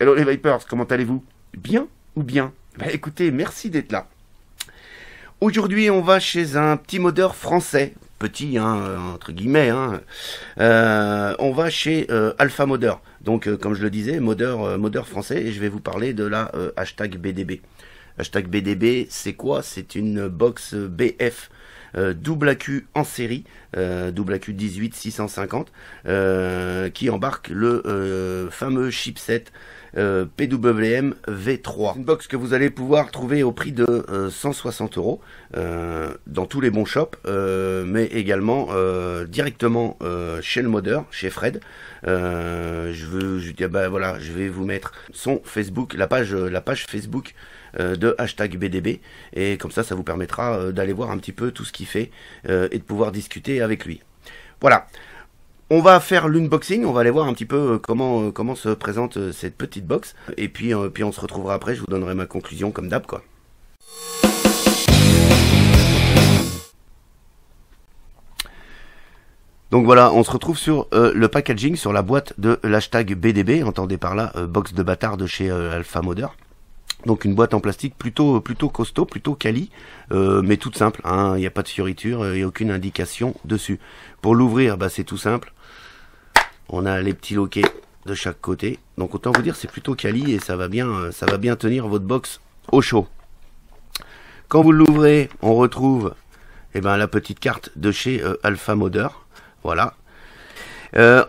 Hello les Vipers, comment allez-vous? Bien ou bien? Bah écoutez, merci d'être là. Aujourd'hui, on va chez un petit modeur français, petit, hein, entre guillemets. Hein. On va chez Alpha Modeur. Donc, comme je le disais, modeur français, et je vais vous parler de la hashtag BDB. Hashtag BDB, c'est quoi? C'est une box BF double AQ en série, double AQ 18650, qui embarque le fameux chipset PWM V3. Une box que vous allez pouvoir trouver au prix de 160 € dans tous les bons shops, mais également directement chez le modeur, chez Fred. Je vais vous mettre son Facebook, la page Facebook de hashtag BDB, et comme ça vous permettra d'aller voir un petit peu tout ce qu'il fait et de pouvoir discuter avec lui. Voilà. On va faire l'unboxing, on va aller voir un petit peu comment se présente cette petite box, et puis on se retrouvera après, je vous donnerai ma conclusion comme d'hab quoi. Donc voilà, on se retrouve sur le packaging, sur la boîte de l'hashtag BDB, entendez par là box de bâtard de chez Alpha Modeur. Donc une boîte en plastique plutôt costaud, plutôt quali, mais toute simple, hein, il n'y a pas de fioriture et aucune indication dessus. Pour l'ouvrir, bah, c'est tout simple. On a les petits loquets de chaque côté. Donc autant vous dire c'est plutôt quali et ça va bien tenir votre box au chaud. Quand vous l'ouvrez, on retrouve la petite carte de chez Alpha Modeur. Voilà.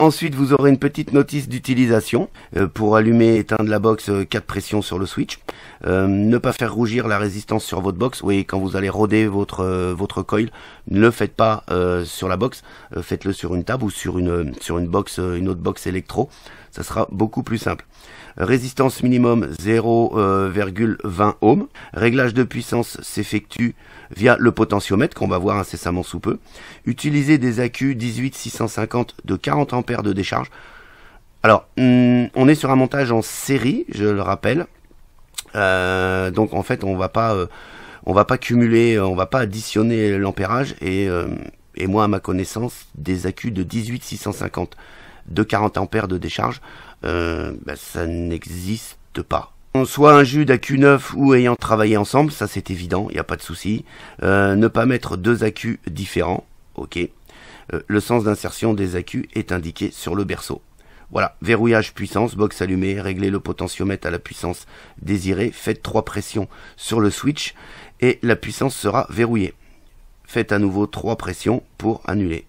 Ensuite, vous aurez une petite notice d'utilisation pour allumer et éteindre la box, 4 pressions sur le switch. Ne pas faire rougir la résistance sur votre box. Oui, quand vous allez roder votre coil, ne le faites pas sur la box, faites-le sur une table ou sur une autre box électro. Ça sera beaucoup plus simple. Résistance minimum 0,20 ohms. Réglage de puissance s'effectue via le potentiomètre qu'on va voir incessamment sous peu. Utilisez des accus 18650 de 40 ampères de décharge. Alors, on est sur un montage en série, je le rappelle. Donc en fait, on va pas cumuler, on va pas additionner l'ampérage et moi à ma connaissance, des accus de 18650 de 40 ampères de décharge, ça n'existe pas. Soit un jus d'accu neuf ou ayant travaillé ensemble, ça c'est évident, il n'y a pas de souci. Ne pas mettre deux accus différents, ok. Le sens d'insertion des accus est indiqué sur le berceau. Voilà, verrouillage puissance, box allumée, réglez le potentiomètre à la puissance désirée, faites 3 pressions sur le switch et la puissance sera verrouillée. Faites à nouveau 3 pressions pour annuler.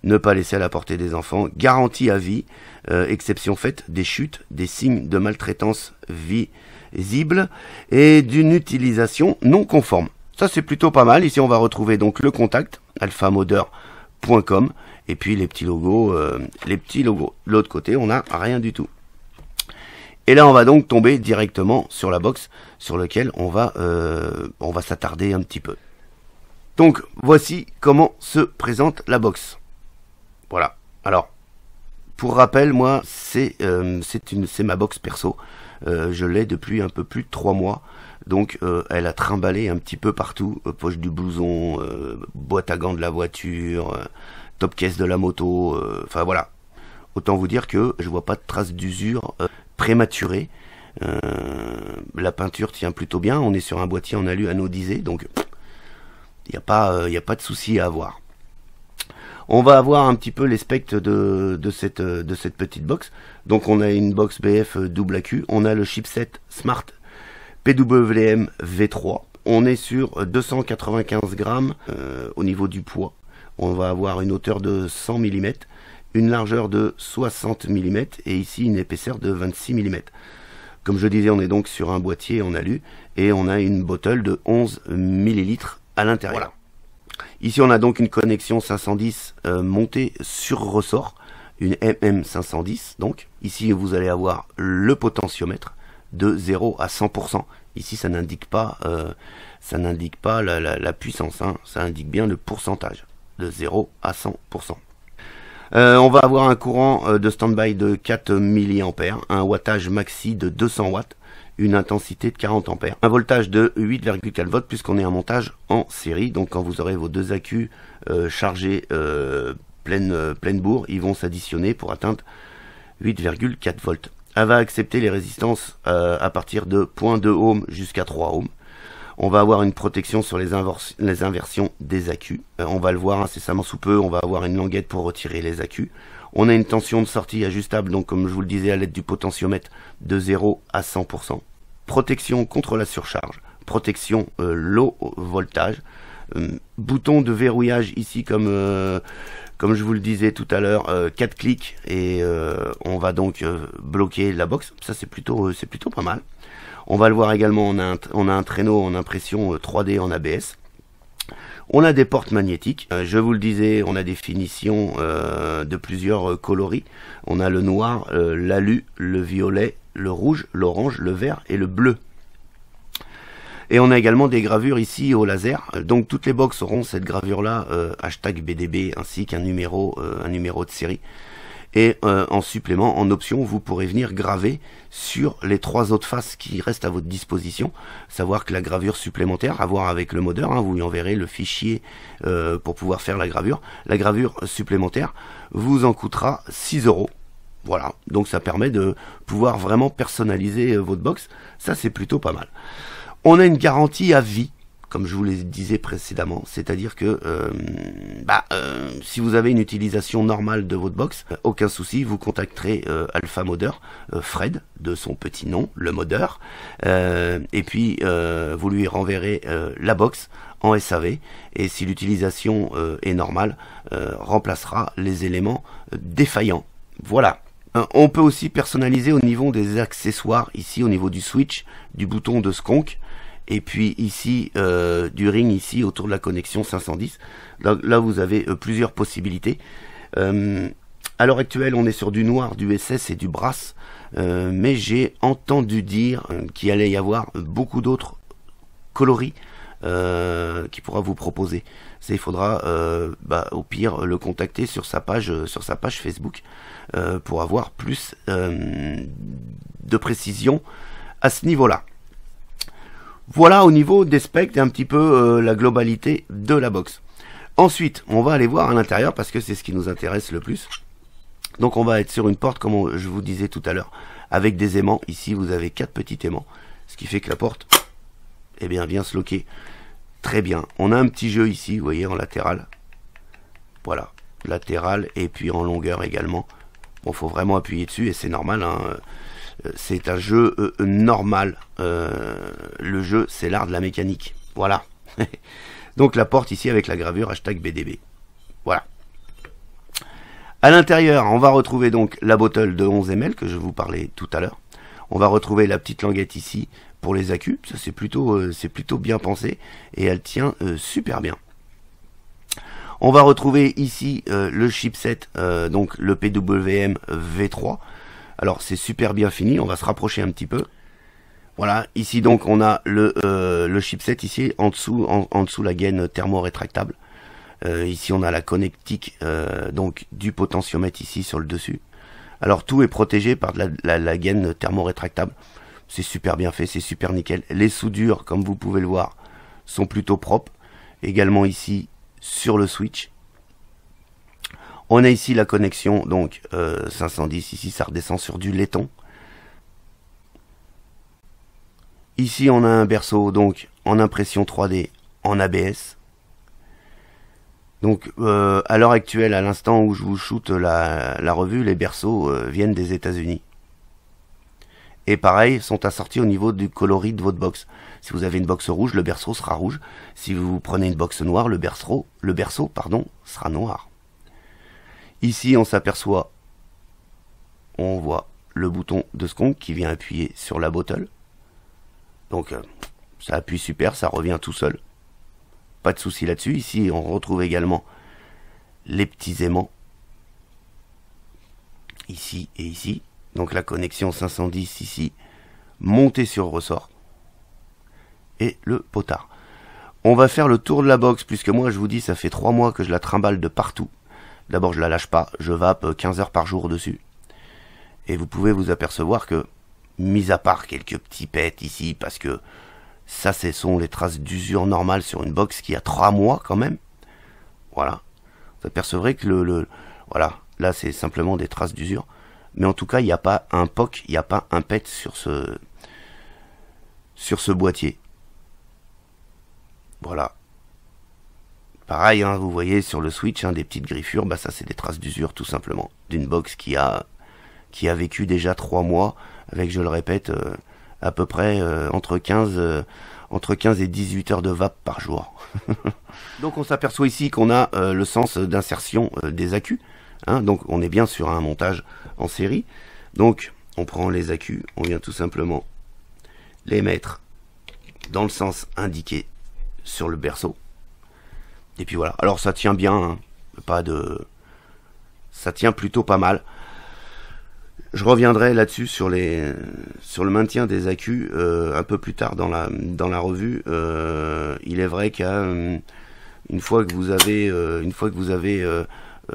Ne pas laisser à la portée des enfants, garantie à vie, exception faite des chutes, des signes de maltraitance visibles et d'une utilisation non conforme. Ça c'est plutôt pas mal. Ici on va retrouver donc le contact, alphamodeur.com, et puis les petits logos. De l'autre côté on n'a rien du tout. Et là on va donc tomber directement sur la box sur laquelle on va s'attarder un petit peu. Donc voici comment se présente la box. Voilà. Alors, pour rappel, moi, c'est ma box perso. Je l'ai depuis un peu plus de 3 mois. Donc, elle a trimballé un petit peu partout. Poche du blouson, boîte à gants de la voiture, top caisse de la moto. Enfin, voilà. Autant vous dire que je vois pas de traces d'usure prématurée. La peinture tient plutôt bien. On est sur un boîtier en alu anodisé. Donc, il n'y a pas de souci à avoir. On va avoir un petit peu les specs de cette petite box. Donc on a une box BF double AQ, on a le chipset Smart PWM V3. On est sur 295 grammes au niveau du poids. On va avoir une hauteur de 100 mm, une largeur de 60 mm et ici une épaisseur de 26 mm. Comme je disais, on est donc sur un boîtier en alu et on a une bottle de 11 ml à l'intérieur. Voilà. Ici on a donc une connexion 510 montée sur ressort, une MM510 donc. Ici vous allez avoir le potentiomètre de 0 à 100%. Ici ça n'indique pas la puissance, hein. Ça indique bien le pourcentage de 0 à 100%. On va avoir un courant de stand-by de 4 mA, un wattage maxi de 200 watts, une intensité de 40 ampères, un voltage de 8,4 volts puisqu'on est en montage en série. Donc quand vous aurez vos deux accus chargés pleine bourre, ils vont s'additionner pour atteindre 8,4 volts. Elle va accepter les résistances à partir de 0.2 ohms jusqu'à 3 ohms. On va avoir une protection sur les inversions des accus. On va le voir incessamment sous peu, on va avoir une languette pour retirer les accus. On a une tension de sortie ajustable, donc comme je vous le disais, à l'aide du potentiomètre de 0 à 100%. Protection contre la surcharge, protection low voltage. Bouton de verrouillage ici comme je vous le disais tout à l'heure, 4 clics et on va donc bloquer la box. Ça c'est plutôt pas mal. On va le voir également, on a un traîneau en impression 3D en ABS. On a des portes magnétiques. Je vous le disais, on a des finitions de plusieurs coloris. On a le noir, l'alu, le violet, le rouge, l'orange, le vert et le bleu. Et on a également des gravures ici au laser. Donc toutes les box auront cette gravure là, hashtag BDB, ainsi qu'un numéro de série. Et en supplément, en option, vous pourrez venir graver sur les 3 autres faces qui restent à votre disposition. Savoir que la gravure supplémentaire, à voir avec le modeur, vous lui enverrez le fichier pour pouvoir faire la gravure. La gravure supplémentaire vous en coûtera 6 €. Voilà, donc ça permet de pouvoir vraiment personnaliser votre box. Ça, c'est plutôt pas mal. On a une garantie à vie, comme je vous le disais précédemment, c'est-à-dire que si vous avez une utilisation normale de votre box, aucun souci, vous contacterez Alpha Modeur, Fred, de son petit nom, le modeur, et puis vous lui renverrez la box en SAV, et si l'utilisation est normale, remplacera les éléments défaillants. Voilà. On peut aussi personnaliser au niveau des accessoires, ici au niveau du switch, du bouton de Skunk, et puis ici du ring ici autour de la connexion 510. Là vous avez plusieurs possibilités. À l'heure actuelle on est sur du noir, du SS et du brass, mais j'ai entendu dire qu'il allait y avoir beaucoup d'autres coloris qui pourra vous proposer. Il faudra au pire le contacter sur sa page Facebook pour avoir plus de précision à ce niveau-là. Voilà au niveau des specs et un petit peu la globalité de la box. Ensuite, on va aller voir à l'intérieur parce que c'est ce qui nous intéresse le plus. Donc on va être sur une porte comme je vous disais tout à l'heure avec des aimants. Ici vous avez 4 petits aimants, ce qui fait que la porte vient se loquer très bien. On a un petit jeu ici, vous voyez, en latéral. Voilà, latéral et puis en longueur également. Bon, faut vraiment appuyer dessus et c'est normal, c'est un jeu normal. Le jeu, c'est l'art de la mécanique. Voilà. Donc la porte ici avec la gravure hashtag BDB. Voilà. À l'intérieur, on va retrouver donc la bottle de 11 ml que je vous parlais tout à l'heure. On va retrouver la petite languette ici pour les accus. Ça c'est plutôt bien pensé et elle tient super bien. On va retrouver ici le chipset, donc le PWM V3. Alors c'est super bien fini, on va se rapprocher un petit peu. Voilà, ici donc on a le chipset ici en dessous la gaine thermo-rétractable. Ici on a la connectique donc du potentiomètre ici sur le dessus. Alors tout est protégé par la gaine thermo-rétractable. C'est super bien fait, c'est super nickel. Les soudures, comme vous pouvez le voir, sont plutôt propres. Également ici sur le switch. On a ici la connexion, donc 510, ici ça redescend sur du laiton. Ici on a un berceau donc en impression 3D en ABS. Donc à l'heure actuelle, à l'instant où je vous shoote la revue, les berceaux viennent des États-Unis. Et pareil, sont assortis au niveau du coloris de votre box. Si vous avez une box rouge, le berceau sera rouge. Si vous prenez une box noire, le berceau sera noir. Ici, on s'aperçoit, on voit le bouton de Skunk qui vient appuyer sur la bottle. Donc, ça appuie super, ça revient tout seul. Pas de souci là-dessus. Ici, on retrouve également les petits aimants. Ici et ici. Donc, la connexion 510 ici, montée sur ressort. Et le potard. On va faire le tour de la box, puisque moi, je vous dis, ça fait 3 mois que je la trimballe de partout. D'abord, je la lâche pas, je vape 15 heures par jour dessus. Et vous pouvez vous apercevoir que, mis à part quelques petits pets ici, parce que ça, ce sont les traces d'usure normales sur une box qui a 3 mois quand même. Voilà. Vous apercevrez que voilà, là, c'est simplement des traces d'usure. mais en tout cas il n'y a pas un POC, il n'y a pas un PET sur ce boîtier. Voilà. Pareil, hein, vous voyez sur le switch, hein, des petites griffures, bah ça c'est des traces d'usure tout simplement, d'une box qui a vécu déjà 3 mois, avec, je le répète, à peu près entre 15 et 18 heures de vape par jour. Donc on s'aperçoit ici qu'on a le sens d'insertion des accus, hein, donc on est bien sur un montage en série. Donc on prend les accus, on vient tout simplement les mettre dans le sens indiqué sur le berceau. Et puis voilà, alors ça tient bien, hein, ça tient plutôt pas mal. Je reviendrai là-dessus sur le maintien des accus un peu plus tard dans la revue. Il est vrai qu'une fois que vous avez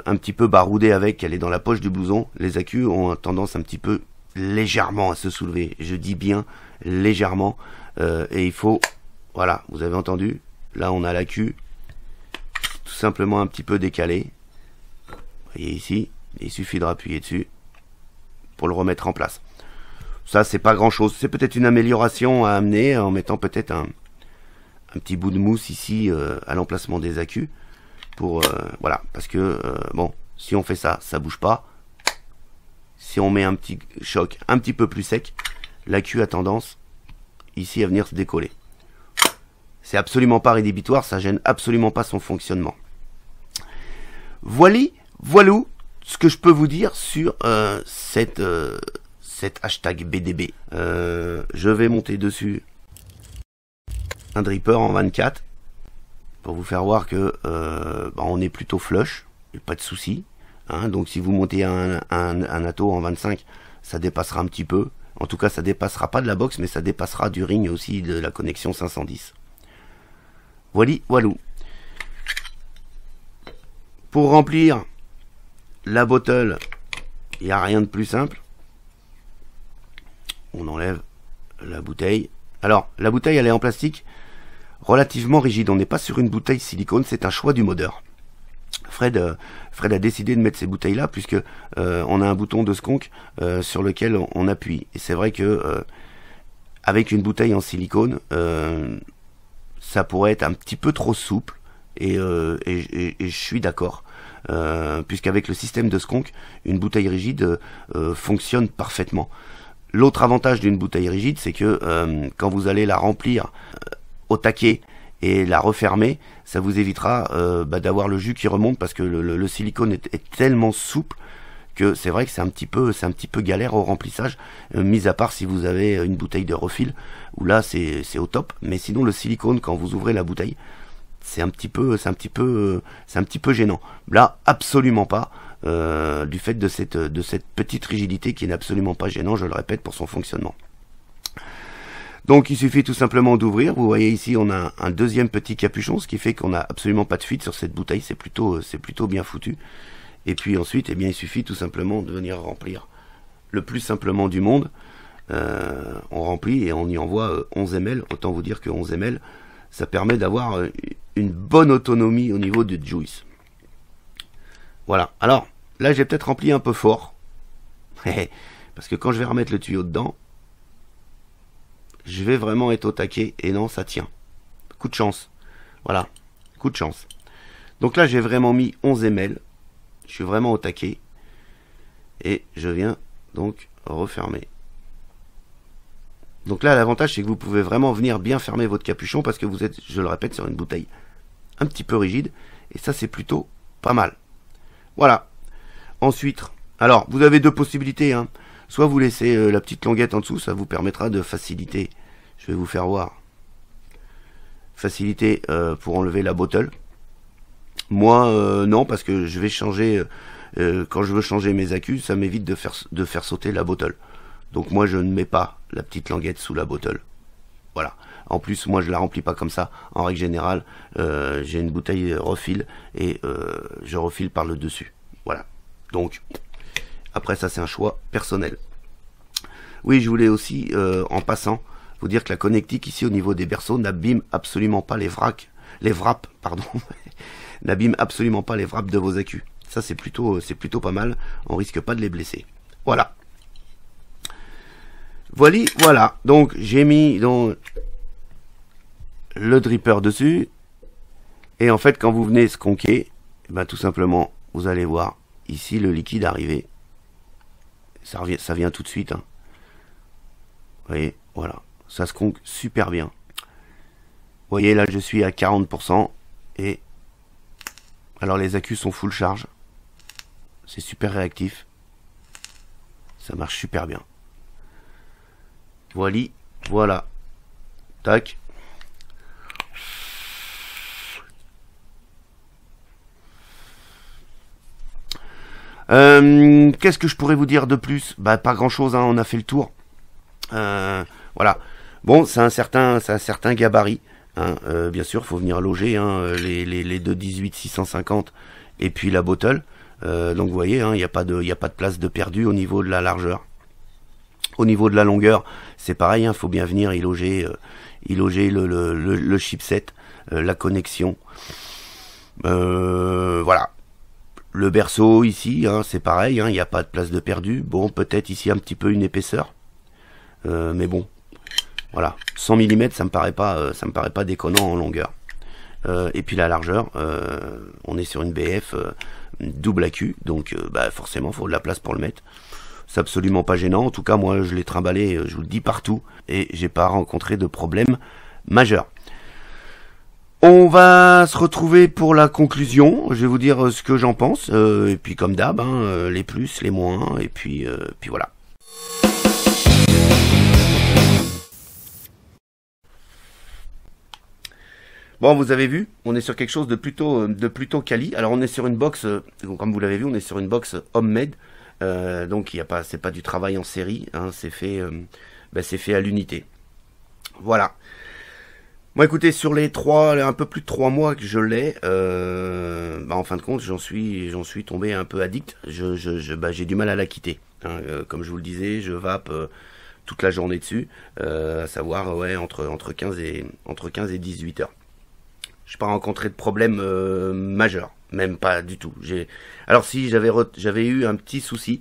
un petit peu baroudé avec, qu'elle est dans la poche du blouson, les accus ont tendance un petit peu légèrement à se soulever. Je dis bien légèrement, et il faut, voilà, vous avez entendu, là on a l'accu tout simplement un petit peu décalé. Vous voyez ici, il suffit de appuyer dessus pour le remettre en place. Ça c'est pas grand chose, c'est peut-être une amélioration à amener en mettant peut-être un petit bout de mousse ici à l'emplacement des accus pour voilà, parce que bon, si on fait ça, ça bouge pas. Si on met un petit choc un petit peu plus sec, l'accu a tendance ici à venir se décoller. C'est absolument pas rédhibitoire, ça gêne absolument pas son fonctionnement. Voilou ce que je peux vous dire sur cet hashtag BDB. Je vais monter dessus un dripper en 24 pour vous faire voir que on est plutôt flush, pas de souci. Hein, donc si vous montez un atto en 25, ça dépassera un petit peu. En tout cas, ça dépassera pas de la box, mais ça dépassera du ring aussi, de la connexion 510. Voilou. Pour remplir la bottle, il n'y a rien de plus simple. On enlève la bouteille. Alors, la bouteille, elle est en plastique relativement rigide. On n'est pas sur une bouteille silicone, c'est un choix du modeur. Fred a décidé de mettre ces bouteilles là puisque on a un bouton de skunk sur lequel on appuie, et c'est vrai que avec une bouteille en silicone ça pourrait être un petit peu trop souple, et je suis d'accord, puisqu'avec le système de skunk, une bouteille rigide fonctionne parfaitement. L'autre avantage d'une bouteille rigide, c'est que quand vous allez la remplir au taquet et la refermer, ça vous évitera d'avoir le jus qui remonte, parce que le silicone est tellement souple que c'est vrai que c'est un petit peu galère au remplissage, mis à part si vous avez une bouteille de refill, où là c'est au top. Mais sinon, le silicone, quand vous ouvrez la bouteille, c'est un petit peu gênant. Là, absolument pas, du fait de cette petite rigidité qui n'est absolument pas gênant, je le répète, pour son fonctionnement. Donc il suffit tout simplement d'ouvrir. Vous voyez ici, on a un deuxième petit capuchon, ce qui fait qu'on n'a absolument pas de fuite sur cette bouteille. C'est plutôt bien foutu. Et puis ensuite, eh bien, il suffit tout simplement de venir remplir le plus simplement du monde. On remplit et on y envoie 11 ml. Autant vous dire que 11 ml, ça permet d'avoir une bonne autonomie au niveau de juice. Voilà. Alors là, j'ai peut-être rempli un peu fort, parce que quand je vais remettre le tuyau dedans, je vais vraiment être au taquet, et non, ça tient. Coup de chance. Voilà, coup de chance. Donc là, j'ai vraiment mis 11 ml. Je suis vraiment au taquet. Et je viens donc refermer. Donc là, l'avantage, c'est que vous pouvez vraiment venir bien fermer votre capuchon, parce que vous êtes, je le répète, sur une bouteille un petit peu rigide. Et ça, c'est plutôt pas mal. Voilà. Ensuite, alors, vous avez deux possibilités, hein. Soit vous laissez la petite languette en dessous, ça vous permettra de faciliter. Je vais vous faire voir. Faciliter pour enlever la bottle. Moi, non, parce que je vais changer. Quand je veux changer mes accus, ça m'évite de faire sauter la bottle. Donc moi, je ne mets pas la petite languette sous la bottle. Voilà. En plus, moi, je la remplis pas comme ça. En règle générale, j'ai une bouteille refill et je refile par le dessus. Voilà. Donc, après ça, c'est un choix personnel. Oui, je voulais aussi, en passant, vous dire que la connectique ici au niveau des berceaux n'abîme absolument pas les wraps, pardon, n'abîme absolument pas les wraps de vos accus. Ça, c'est plutôt pas mal. On risque pas de les blesser. Voilà. Voilà. Donc j'ai mis donc le dripper dessus. Et en fait, quand vous venez sconquer, ben, tout simplement, vous allez voir ici le liquide arriver. Ça vient tout de suite. Hein. Vous voyez, voilà. Ça sconque super bien. Vous voyez, là, je suis à 40%. Et alors, les accus sont full charge. C'est super réactif. Ça marche super bien. Voilà. Tac. Qu'est-ce que je pourrais vous dire de plus? Bah pas grand chose, hein, on a fait le tour. Voilà. Bon, c'est un certain gabarit. Hein, bien sûr, faut venir loger hein, les 218 650 et puis la bottle. Donc vous voyez, il n'y a pas de place de perdu au niveau de la largeur. Au niveau de la longueur, c'est pareil, faut bien venir y loger le chipset, la connexion. Voilà. Le berceau ici, c'est pareil, il n'y a pas de place de perdu. Bon, peut-être ici un petit peu une épaisseur, mais bon, voilà, 100 mm, ça me paraît pas déconnant en longueur. Et puis la largeur, on est sur une BF double AQ, donc forcément, il faut de la place pour le mettre. C'est absolument pas gênant. En tout cas, moi, je l'ai trimballé, je vous le dis, partout, et j'ai pas rencontré de problème majeur. On va se retrouver pour la conclusion. Je vais vous dire ce que j'en pense. Et puis comme d'hab, les plus, les moins. Et puis voilà. Bon, vous avez vu, on est sur quelque chose de plutôt quali. Alors on est sur une box, comme vous l'avez vu, on est sur une box homemade. Donc c'est pas du travail en série. C'est fait à l'unité. Voilà. Bon écoutez, sur les un peu plus de 3 mois que je l'ai, en fin de compte, j'en suis tombé un peu addict. J'ai du mal à la quitter. Comme je vous le disais, je vape toute la journée dessus, à savoir entre 15 et 18 heures. Je n'ai pas rencontré de problème majeur, même pas du tout. Alors si j'avais eu un petit souci,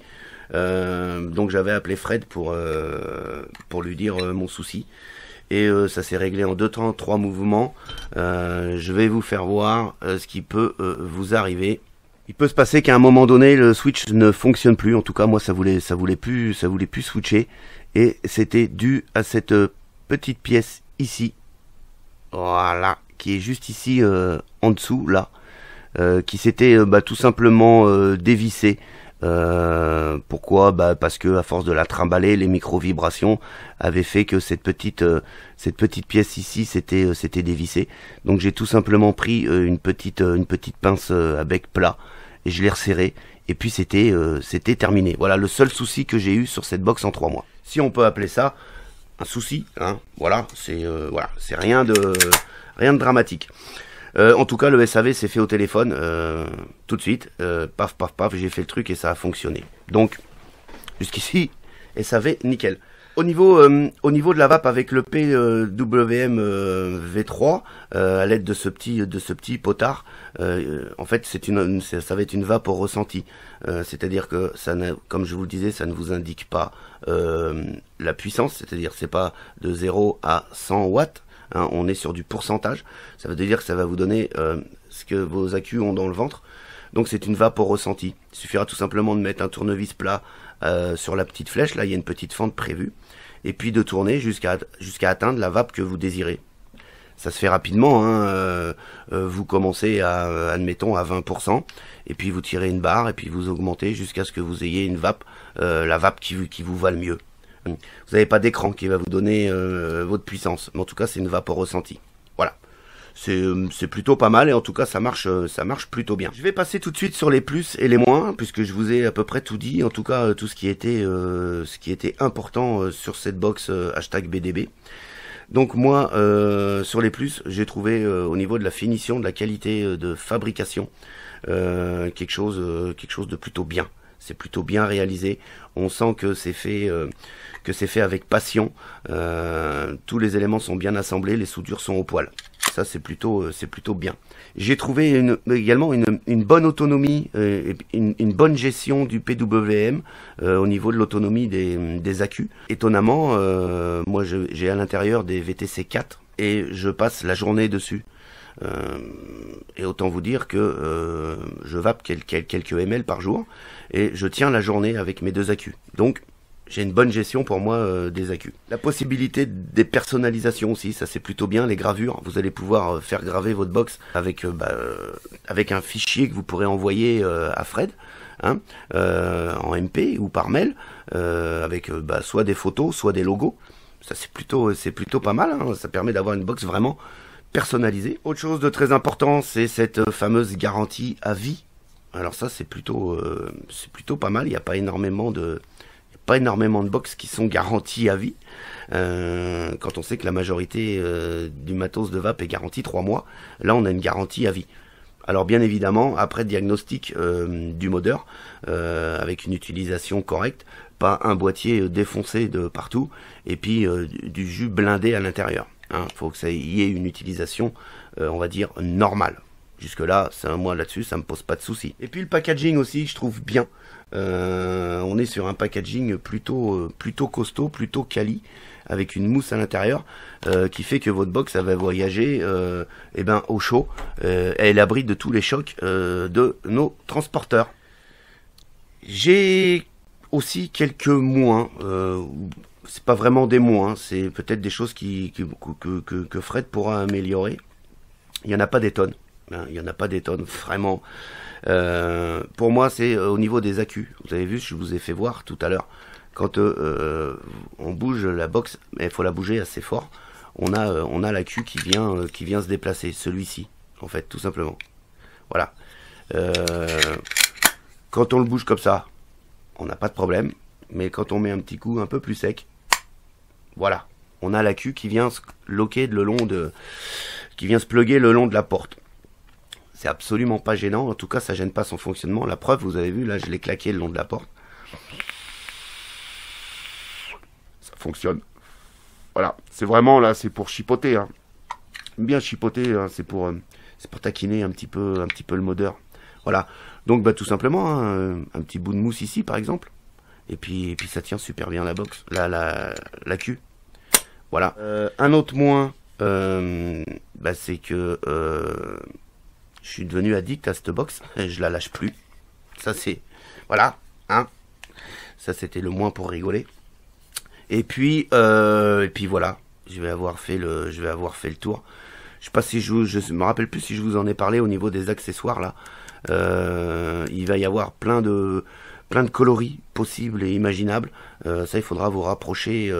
donc j'avais appelé Fred pour lui dire mon souci. Et ça s'est réglé en 3 mouvements. Je vais vous faire voir ce qui peut vous arriver. Il peut se passer qu'à un moment donné, le switch ne fonctionne plus. En tout cas, moi, ça voulait plus switcher. Et c'était dû à cette petite pièce ici. Voilà, qui est juste ici en dessous, là. Qui s'était tout simplement dévissée. Pourquoi? Parce que à force de la trimballer, les micro-vibrations avaient fait que cette petite pièce ici s'était dévissée. Donc j'ai tout simplement pris une petite pince à bec plat et je l'ai resserré et puis c'était terminé. Voilà le seul souci que j'ai eu sur cette box en 3 mois. Si on peut appeler ça un souci, voilà, c'est rien de dramatique. En tout cas, le SAV s'est fait au téléphone tout de suite. Paf, paf, paf, j'ai fait le truc et ça a fonctionné. Donc, jusqu'ici, SAV, nickel. Au niveau de la vape avec le PWM V3, à l'aide de ce petit potard, en fait, ça va être une vape au ressenti. C'est-à-dire que comme je vous le disais, ça ne vous indique pas la puissance. C'est-à-dire, c'est pas de 0 à 100 watts. On est sur du pourcentage, ça veut dire que ça va vous donner ce que vos accus ont dans le ventre. Donc c'est une vape au ressenti. Il suffira tout simplement de mettre un tournevis plat sur la petite flèche, là il y a une petite fente prévue, et puis de tourner jusqu'à atteindre la vape que vous désirez. Ça se fait rapidement, vous commencez admettons à 20%, et puis vous tirez une barre, et puis vous augmentez jusqu'à ce que vous ayez une vape, la vape qui vous va le mieux. Vous n'avez pas d'écran qui va vous donner votre puissance, mais en tout cas c'est une vape au ressenti. Voilà, c'est plutôt pas mal et en tout cas ça marche plutôt bien. Je vais passer tout de suite sur les plus et les moins puisque je vous ai à peu près tout dit, en tout cas tout ce qui était important sur cette box #BDB. Donc moi sur les plus, j'ai trouvé au niveau de la finition, de la qualité de fabrication quelque chose de plutôt bien. C'est plutôt bien réalisé. On sent que c'est fait avec passion. Tous les éléments sont bien assemblés, les soudures sont au poil. Ça, c'est plutôt bien. J'ai trouvé également une bonne autonomie, une bonne gestion du PWM au niveau de l'autonomie des accus. Étonnamment, moi, j'ai à l'intérieur des VTC 4 et je passe la journée dessus. Et autant vous dire que je vape quelques ml par jour et je tiens la journée avec mes 2 accus. Donc, j'ai une bonne gestion pour moi des accus. La possibilité des personnalisations aussi, ça c'est plutôt bien. Les gravures, vous allez pouvoir faire graver votre box avec un fichier que vous pourrez envoyer à Fred, hein, en MP ou par mail, avec soit des photos, soit des logos. Ça c'est plutôt pas mal, hein. Ça permet d'avoir une box vraiment personnalisée. Autre chose de très important, c'est cette fameuse garantie à vie. Alors ça c'est plutôt pas mal. Il n'y a pas énormément de box qui sont garanties à vie, quand on sait que la majorité du matos de vape est garantie 3 mois. Là on a une garantie à vie. Alors bien évidemment, après diagnostic du modeur, avec une utilisation correcte, pas un boîtier défoncé de partout, et puis du jus blindé à l'intérieur. Hein, faut que ça y ait une utilisation, on va dire, normale. Jusque là, moi là-dessus, ça me pose pas de soucis. Et puis le packaging aussi, je trouve bien. On est sur un packaging plutôt costaud, plutôt quali, avec une mousse à l'intérieur, qui fait que votre box elle va voyager au chaud, et elle abrite de tous les chocs de nos transporteurs. J'ai aussi quelques moins, c'est pas vraiment des moins, c'est peut-être des choses que Fred pourra améliorer. Il n'y en a pas des tonnes. Il n'y en a pas des tonnes, vraiment. Pour moi, c'est au niveau des accus. Vous avez vu, je vous ai fait voir tout à l'heure. Quand on bouge la box, il faut la bouger assez fort. On a l'accu qui vient se déplacer. Celui-ci, en fait, tout simplement. Voilà. Quand on le bouge comme ça, on n'a pas de problème. Mais quand on met un petit coup un peu plus sec, voilà. On a l'accu qui vient se loquer qui vient se plugger le long de la porte. C'est absolument pas gênant, en tout cas ça gêne pas son fonctionnement. La preuve, vous avez vu, là je l'ai claqué le long de la porte. Ça fonctionne. Voilà, c'est vraiment là, c'est pour chipoter. Hein. Bien chipoter, hein, c'est pour taquiner un petit peu le modeur. Voilà, donc tout simplement, hein, un petit bout de mousse ici par exemple. Et puis ça tient super bien la box, la queue. Voilà. Un autre moins, c'est que je suis devenu addict à cette box, et je la lâche plus. Ça c'est, voilà, hein. Ça c'était le moins pour rigoler. Et puis voilà, je vais avoir fait le tour. Je sais pas si je me rappelle plus si je vous en ai parlé au niveau des accessoires là. Il va y avoir plein de coloris possibles et imaginables. Ça il faudra vous rapprocher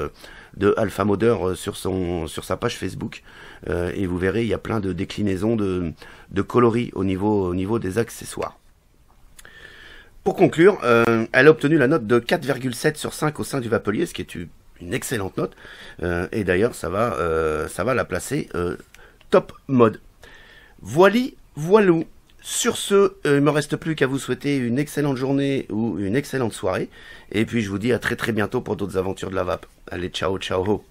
de Alpha Modeur sur sa page Facebook, et vous verrez il y a plein de déclinaisons de coloris au niveau des accessoires. Pour conclure, elle a obtenu la note de 4,7 sur 5 au sein du Vapelier, ce qui est une excellente note, et d'ailleurs ça va la placer top mode. Voilou. Sur ce, il me reste plus qu'à vous souhaiter une excellente journée ou une excellente soirée. Et puis je vous dis à très bientôt pour d'autres aventures de la vape. Allez, ciao, ciao.